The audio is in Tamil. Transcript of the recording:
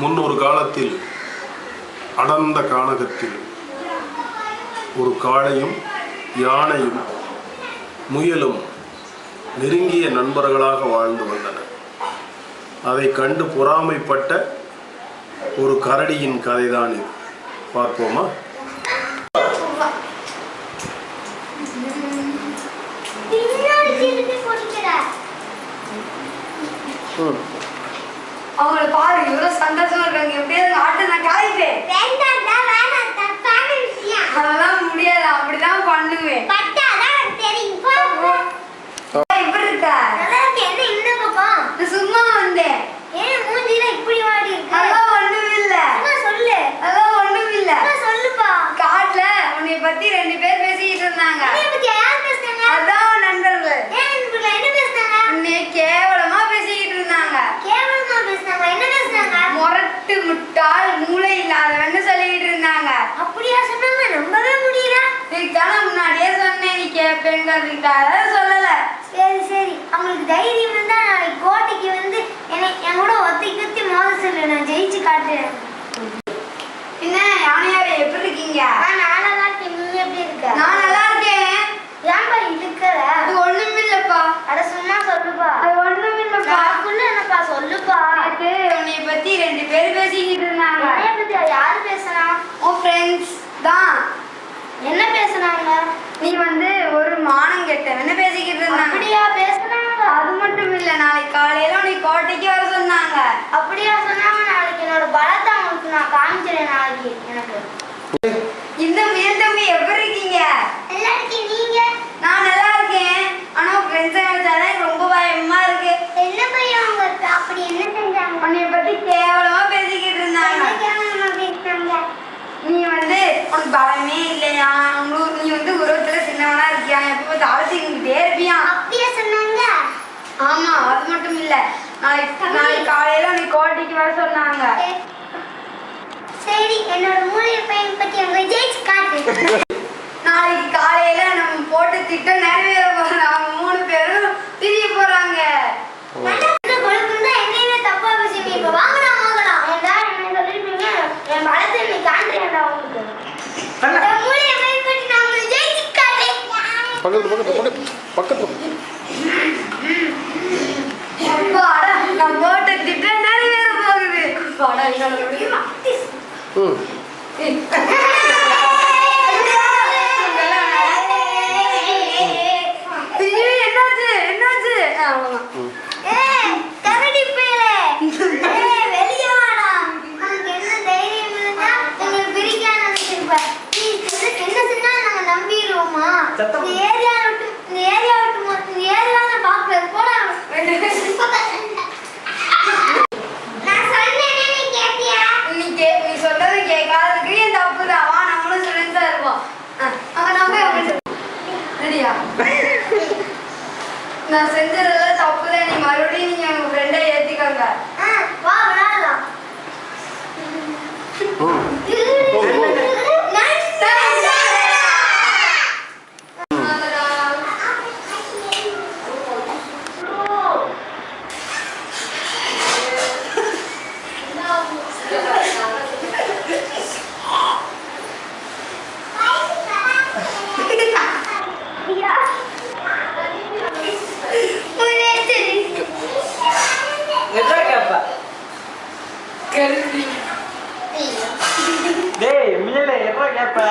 முன்னொரு காலத்தில் அடர்ந்த கானகத்தில் ஒரு காளையும் யானையும் முயலும் நெருங்கிய நண்பர்களாக வாழ்ந்து வந்தனர். அதை கண்டு பொறாமைப்பட்ட ஒரு கரடியின் கதைதான் இது. பார்ப்போமா? அவங்கள பாரு, இவ்வளவு சந்தோஷமா இருக்காங்க. எப்படியாவது ஆட்டு நான் காய்ப்பேன். அதெல்லாம் முடியாது, அப்படிதான் பண்ணுவேன். எப்படி இருக்க? சும்மா வந்தேன். அதெல்லாம் ஒண்ணும் இல்ல. அதெல்லாம் ஒண்ணும் இல்ல. காட்டுல உன்னை பத்தி 2 பேர் பேசிக்கிட்டு இருந்தாங்க. அதான் நண்பர்கள். உன்னை கேவலமா பேசிக்கிட்டு இருந்தாங்க. முரட்டு முட்டாள் மூளை இல்லாதவன்னு சொல்லிக்கிட்டு இருந்தாங்க. அப்படியா சொன்னாங்க? நம்பவே முடியல. இதுக்கான முன்னாடியே சொன்னேன், நீ கேட்பேங்கிறதுக்காக சொல்லல. சரி சரி, அவங்களுக்கு தைரியம் இருந்தா நாளைக்கு கோட்டைக்கு வந்து என் கூட ஒத்தி மோத சொல்லு, நான் ஜெயிச்சு காட்டுறேன். என்ன யானையாரே, எப்படி இருக்கீங்க? நான் நல்லா இருக்கேன். நீ எப்படி இருக்க? நான் நல்லா இருக்கேன். ஏன்பா இருக்கிற? அது ஒண்ணும் இல்லப்பா. அட சும்மா சொல்லுப்பா. அது ஒண்ணும் இல்லப்பா. என்னப்பா சொல்லுப்பா. உன்னை பத்தி 2 பேர் பேசிக்கிட்டு இருந்தாங்க. என்னைய பத்தி யாரு பேசுனா? உன் ஃப்ரெண்ட்ஸ் தான். என்ன பேசுனாங்க? நீ வந்து ஒரு மானம் கெட்டவன்னு பேசிக்கிட்டு இருந்தாங்க. அப்படியா பேசுனாங்க? அது மட்டும் இல்ல, நாளைக்கு காலையில உன்னை கோட்டைக்கு வர சொன்னாங்க. அப்படியா சொன்னாங்க? நாளைக்கு என்னோட பலத்தை அவங்களுக்கு நான் காமிக்கிறேன். நாளைக்கு எனக்கு இந்த முயல் தம்பி எப்படி இருக்கீங்க? நல்லா இருக்கேன். நீங்க? நான் நல்லா இருக்கேன். ஆனா ஃப்ரெண்ட்ஸை நினைச்சாதான் ரொம்ப பயமா இருக்கு. என்ன பையன் அவங்க? அப்படி என்ன செஞ்சாங்க? உன்னை பத்தி கேவலமா பேசிக்கிட்டு இருந்தாங்க. நீ வந்து உனக்கு பலமே இல்லையா, நீ வந்து உருவத்துல சின்னவனா இருக்கியா, எப்ப பார்த்து அவசியங்கிட்டே இருப்பியா. அப்படியே சொன்னாங்க? ஆமா, அது மட்டும் இல்ல, நாளைக்கு காலையில உன்னை கோட்டைக்கு வர சொன்னாங்க. சரி, என்னோட மூளைய பையன் பத்தி அவங்க ஜெயிச்சு காட்டு. நாளைக்கு காலையில நம்ம போட்டு திட்டம் நிறைவேற போறாங்க. அவங்க 3 பேரும் திரிய போறாங்க. என்னையுமே தப்பா பேசுவீங்க. இப்ப வாங்கடா வாங்கடா ஏண்டா என்ன சொல்லிருப்பீங்க? என் பலத்தை நீ காண்றேன்டா உங்களுக்கு. மூளைய பையன் பத்தி நான் அவங்க ஜெயிச்சு காட்டேன். பக்கத்து அப்பாடா, நம்ம போட்ட திட்டம் நிறைவேற போகுது. அப்பாடா, என்னால முடியுமா? என்னாச்சு என்னாச்சு? கரடி பேலே, வெளியே வாடா. உனக்கு என்ன தைரியம் இருந்தா எங்களை பிரிக்காம நினைச்சிருப்ப. நீ என்ன சொன்னாலும் நாங்க நம்பிடுவோமா? இந்த ஏரியா விட்டு பாக்கல போடா. நான் சொன்னேனே, நீ கேட்டியா? நீ சொல்றது கேட்காததுக்கு என் தப்புதான். வா, நம்மளும் ஃப்ரெண்ட்ஸா இருப்போம். ரெடியா? நான் செஞ்சதெல்லாம் தப்புதான். நீ மறுபடியும் நீங்க உங்க ஃப்ரெண்டை ஏத்திக்கோங்க. வா விளையாடலாம். டேய் மியல எப்ப கேப்ப?